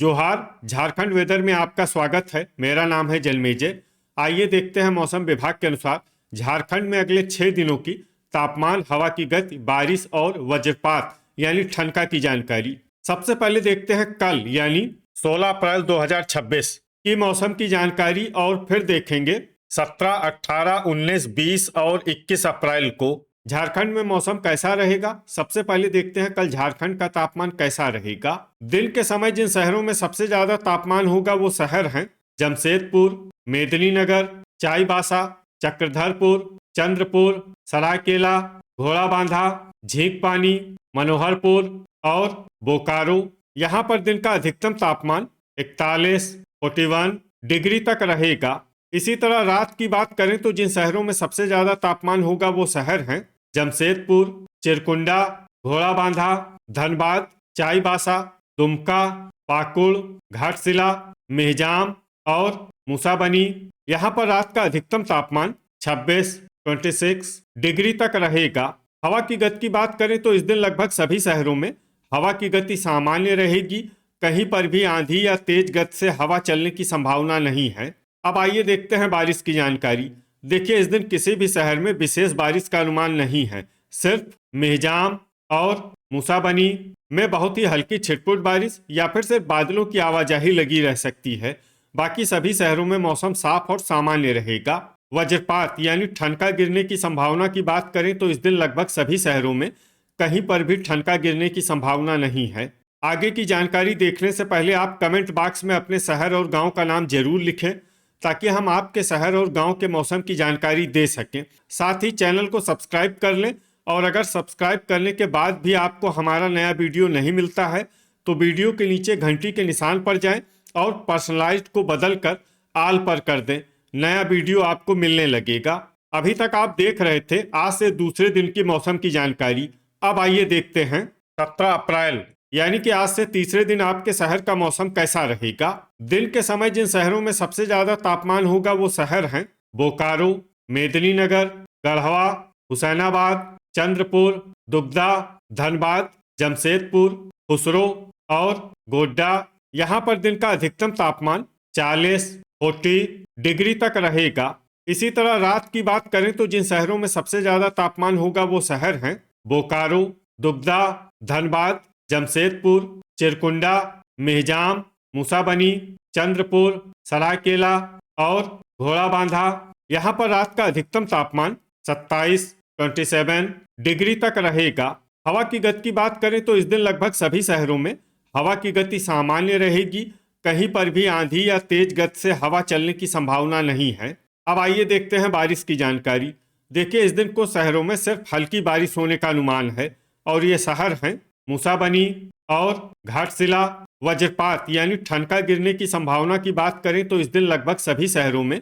जोहार। झारखंड वेदर में आपका स्वागत है। मेरा नाम है जलमेजय। आइए देखते हैं मौसम विभाग के अनुसार झारखंड में अगले 6 दिनों की तापमान, हवा की गति, बारिश और वज्रपात यानी ठनका की जानकारी। सबसे पहले देखते हैं कल यानी 16 अप्रैल 2026 की मौसम की जानकारी और फिर देखेंगे 17, 18, 19, 20 और 21 अप्रैल को झारखंड में मौसम कैसा रहेगा। सबसे पहले देखते हैं कल झारखंड का तापमान कैसा रहेगा। दिन के समय जिन शहरों में सबसे ज्यादा तापमान होगा वो शहर हैं जमशेदपुर, मेदिनीनगर, चाईबासा, चक्रधरपुर, चंद्रपुर, सरायकेला, घोड़ाबांधा, झींकपानी, मनोहरपुर और बोकारो। यहाँ पर दिन का अधिकतम तापमान 41, 41 डिग्री तक रहेगा। इसी तरह रात की बात करें तो जिन शहरों में सबसे ज्यादा तापमान होगा वो शहर हैं जमशेदपुर, चिरकुंडा, घोड़ाबांधा, धनबाद, चाईबासा, दुमका, पाकुड़, घाटशिला, मेहजाम और मूसाबनी। यहाँ पर रात का अधिकतम तापमान 26, 26 डिग्री तक रहेगा। हवा की गति की बात करें तो इस दिन लगभग सभी शहरों में हवा की गति सामान्य रहेगी। कहीं पर भी आंधी या तेज गति से हवा चलने की संभावना नहीं है। अब आइए देखते हैं बारिश की जानकारी। देखिए, इस दिन किसी भी शहर में विशेष बारिश का अनुमान नहीं है। सिर्फ मेहजाम और मूसाबनी में बहुत ही हल्की छिटपुट बारिश या फिर सिर्फ बादलों की आवाजाही लगी रह सकती है। बाकी सभी शहरों में मौसम साफ और सामान्य रहेगा। वज्रपात यानी ठनका गिरने की संभावना की बात करें तो इस दिन लगभग सभी शहरों में कहीं पर भी ठनका गिरने की संभावना नहीं है। आगे की जानकारी देखने से पहले आप कमेंट बॉक्स में अपने शहर और गांव का नाम जरूर लिखें ताकि हम आपके शहर और गांव के मौसम की जानकारी दे सकें। साथ ही चैनल को सब्सक्राइब कर लें और अगर सब्सक्राइब करने के बाद भी आपको हमारा नया वीडियो नहीं मिलता है तो वीडियो के नीचे घंटी के निशान पर जाएं और पर्सनलाइज्ड को बदलकर आल पर कर दें। नया वीडियो आपको मिलने लगेगा। अभी तक आप देख रहे थे आज से दूसरे दिन की मौसम की जानकारी। अब आइए देखते हैं 17 अप्रैल यानी कि आज से तीसरे दिन आपके शहर का मौसम कैसा रहेगा। दिन के समय जिन शहरों में सबसे ज्यादा तापमान होगा वो शहर हैं बोकारो, मेदिनीनगर, गढ़वा, हुसैनाबाद, चंद्रपुर, दुबदा, धनबाद, जमशेदपुर, खुसरो और गोड्डा। यहाँ पर दिन का अधिकतम तापमान 40, 40 डिग्री तक रहेगा। इसी तरह रात की बात करें तो जिन शहरों में सबसे ज्यादा तापमान होगा वो शहर हैं बोकारो, दुबदा, धनबाद, जमशेदपुर, चिरकुंडा, मेहजाम, मूसाबनी, चंद्रपुर, सरायकेला और घोड़ाबांधा। यहाँ पर रात का अधिकतम तापमान 27, 27 डिग्री तक रहेगा। हवा की गति की बात करें तो इस दिन लगभग सभी शहरों में हवा की गति सामान्य रहेगी। कहीं पर भी आंधी या तेज गति से हवा चलने की संभावना नहीं है। अब आइए देखते हैं बारिश की जानकारी। देखिए, इस दिन को शहरों में सिर्फ हल्की बारिश होने का अनुमान है और ये शहर हैं मूसाबनी और घाटशिला। वज्रपात यानी ठनका गिरने की संभावना की बात करें तो इस दिन लगभग सभी शहरों में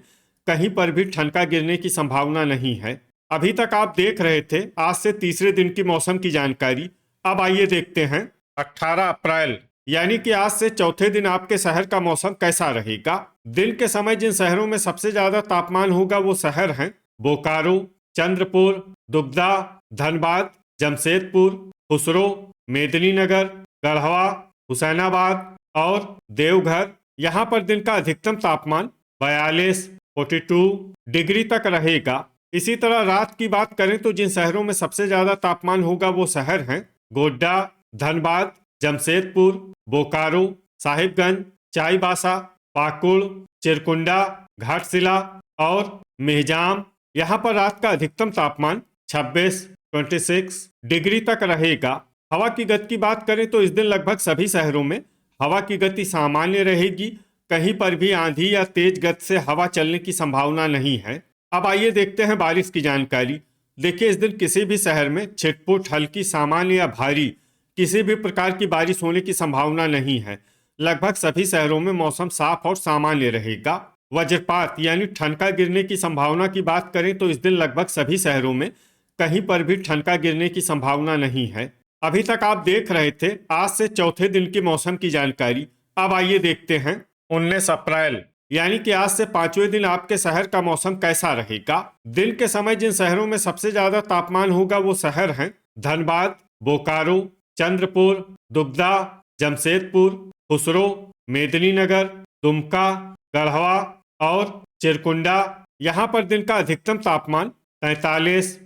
कहीं पर भी ठनका गिरने की संभावना नहीं है। अभी तक आप देख रहे थे आज से तीसरे दिन की मौसम की जानकारी। अब आइए देखते हैं 18 अप्रैल यानी कि आज से चौथे दिन आपके शहर का मौसम कैसा रहेगा। दिन के समय जिन शहरों में सबसे ज्यादा तापमान होगा वो शहर हैं बोकारो, चंद्रपुर, दुबदा, धनबाद, जमशेदपुर, खुसरो, मेदिनीनगर, गढ़वा, हुसैनाबाद और देवघर। यहाँ पर दिन का अधिकतम तापमान 42, 42 डिग्री तक रहेगा। इसी तरह रात की बात करें तो जिन शहरों में सबसे ज्यादा तापमान होगा वो शहर हैं गोड्डा, धनबाद, जमशेदपुर, बोकारो, साहिबगंज, चाईबासा, पाकुड़, चिरकुंडा, घाटशिला और मेहजाम। यहाँ पर रात का अधिकतम तापमान 26, 26 डिग्री तक रहेगा। हवा की गति की बात करें तो इस दिन लगभग सभी शहरों में हवा की गति सामान्य रहेगी। कहीं पर भी आंधी या तेज गति से हवा चलने की संभावना नहीं है। अब आइए देखते हैं बारिश की जानकारी। देखिए, इस दिन किसी भी शहर में छिटपुट, हल्की, सामान्य या भारी किसी भी प्रकार की बारिश होने की संभावना नहीं है। लगभग सभी शहरों में मौसम साफ और सामान्य रहेगा। वज्रपात यानी ठनका गिरने की संभावना की बात करें तो इस दिन लगभग सभी शहरों में कहीं पर भी ठनका गिरने की संभावना नहीं है। अभी तक आप देख रहे थे आज से चौथे दिन की मौसम की जानकारी। अब आइए देखते हैं 19 अप्रैल यानी कि आज से पांचवें दिन आपके शहर का मौसम कैसा रहेगा। दिन के समय जिन शहरों में सबसे ज्यादा तापमान होगा वो शहर हैं धनबाद, बोकारो, चंद्रपुर, दुबदा, जमशेदपुर, खुसरो, मेदिनीनगर, दुमका, गढ़वा और चिरकुंडा। यहाँ पर दिन का अधिकतम तापमान 43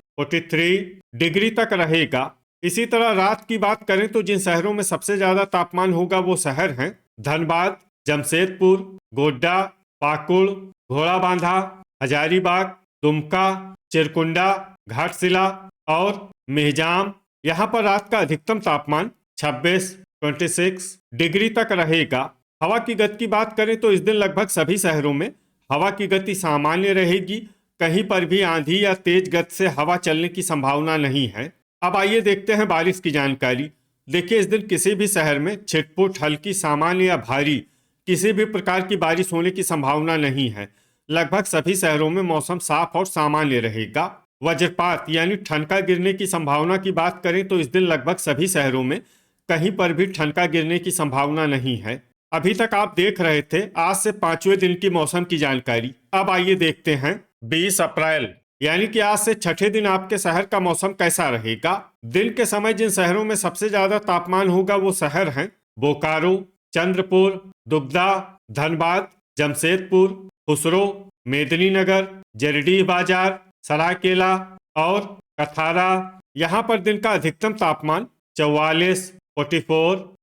डिग्री तक रहेगा। इसी तरह रात की बात करें तो जिन शहरों में सबसे ज्यादा तापमान होगा वो शहर हैं धनबाद, जमशेदपुर, गोड्डा, पाकुड़, घोड़ाबांधा, हजारीबाग, दुमका, चिरकुंडा, घाटशिला और मेहजाम। यहाँ पर रात का अधिकतम तापमान 26 डिग्री तक रहेगा। हवा की गति की बात करें तो इस दिन लगभग सभी शहरों में हवा की गति सामान्य रहेगी। कहीं पर भी आंधी या तेज गति से हवा चलने की संभावना नहीं है। अब आइए देखते हैं बारिश की जानकारी। देखिए, इस दिन किसी भी शहर में छिटपुट, हल्की, सामान्य या भारी किसी भी प्रकार की बारिश होने की संभावना नहीं है। लगभग सभी शहरों में मौसम साफ और सामान्य रहेगा। वज्रपात यानी ठनका गिरने की संभावना की बात करें तो इस दिन लगभग सभी शहरों में कहीं पर भी ठनका गिरने की संभावना नहीं है। अभी तक आप देख रहे थे आज से 5वें दिन की मौसम की जानकारी। अब आइए देखते हैं 20 अप्रैल यानी कि आज से छठे दिन आपके शहर का मौसम कैसा रहेगा। दिन के समय जिन शहरों में सबसे ज्यादा तापमान होगा वो शहर हैं बोकारो, चंद्रपुर, दुगदा, धनबाद, जमशेदपुर, खुसरो, मेदिनीनगर, जरडीह बाजार, सरायकेला और कथारा। यहाँ पर दिन का अधिकतम तापमान 44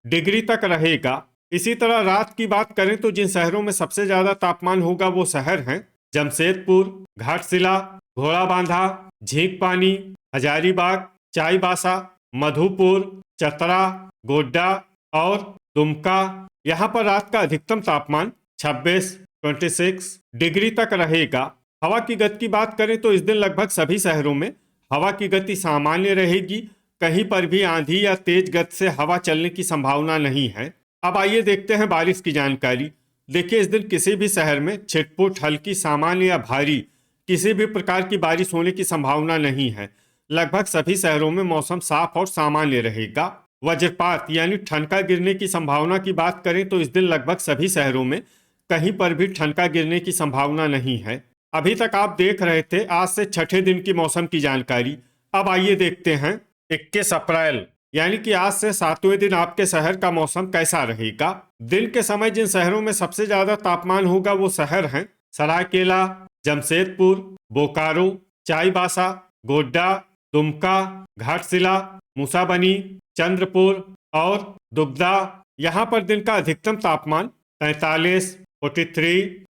डिग्री तक रहेगा। इसी तरह रात की बात करें तो जिन शहरों में सबसे ज्यादा तापमान होगा वो शहर हैं जमशेदपुर, घाटशिला, घोड़ाबांधा, झींकपानी, हजारीबाग, चाईबासा, मधुपुर, चतरा, गोड्डा और दुमका। यहाँ पर रात का अधिकतम तापमान 26 डिग्री तक रहेगा। हवा की गति की बात करें तो इस दिन लगभग सभी शहरों में हवा की गति सामान्य रहेगी। कहीं पर भी आंधी या तेज गति से हवा चलने की संभावना नहीं है। अब आइए देखते हैं बारिश की जानकारी। देखिए, इस दिन किसी भी शहर में छिटपुट, हल्की, सामान्य या भारी किसी भी प्रकार की बारिश होने की संभावना नहीं है। लगभग सभी शहरों में मौसम साफ और सामान्य रहेगा। वज्रपात यानी ठनका गिरने की संभावना की बात करें तो इस दिन लगभग सभी शहरों में कहीं पर भी ठनका गिरने की संभावना नहीं है। अभी तक आप देख रहे थे आज से छठे दिन की मौसम की जानकारी। अब आइए देखते हैं 21 अप्रैल यानी कि आज से 7वें दिन आपके शहर का मौसम कैसा रहेगा। दिन के समय जिन शहरों में सबसे ज्यादा तापमान होगा वो शहर हैं सरायकेला, जमशेदपुर, बोकारो, चाईबासा, गोड्डा, दुमका, घाटशिला, मूसाबनी, चंद्रपुर और दुगदा। यहाँ पर दिन का अधिकतम तापमान 43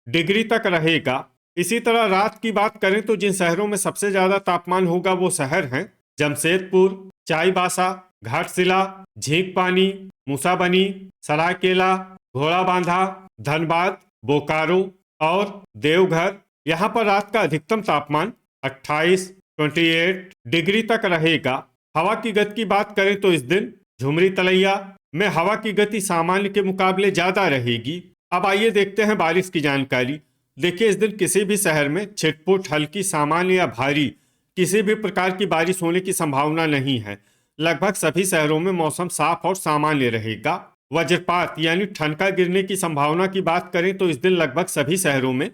डिग्री तक रहेगा। इसी तरह रात की बात करें तो जिन शहरों में सबसे ज्यादा तापमान होगा वो शहर हैं जमशेदपुर, चाईबासा, घाटशिला, झींकपानी, मूसाबनी, सरायकेला, घोड़ाबांधा, धनबाद, बोकारो और देवघर। यहाँ पर रात का अधिकतम तापमान 28 डिग्री तक रहेगा। हवा की गति की बात करें तो इस दिन झुमरी तलैया में हवा की गति सामान्य के मुकाबले ज्यादा रहेगी। अब आइए देखते हैं बारिश की जानकारी। देखिए, इस दिन किसी भी शहर में छिटपुट, हल्की, सामान्य या भारी किसी भी प्रकार की बारिश होने की संभावना नहीं है। लगभग सभी शहरों में मौसम साफ और सामान्य रहेगा। वज्रपात यानी ठनका गिरने की संभावना की बात करें तो इस दिन लगभग सभी शहरों में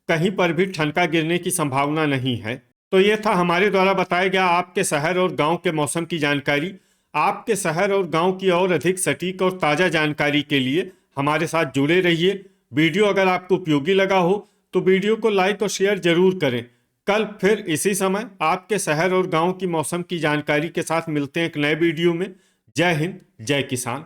कहीं पर भी ठनका गिरने की संभावना नहीं है। तो ये था हमारे द्वारा बताया गया आपके शहर और गांव के मौसम की जानकारी। आपके शहर और गांव की और अधिक सटीक और ताज़ा जानकारी के लिए हमारे साथ जुड़े रहिए। वीडियो अगर आपको उपयोगी लगा हो तो वीडियो को लाइक और शेयर जरूर करें। कल फिर इसी समय आपके शहर और गांव की मौसम की जानकारी के साथ मिलते हैं एक नए वीडियो में। जय हिंद, जय किसान।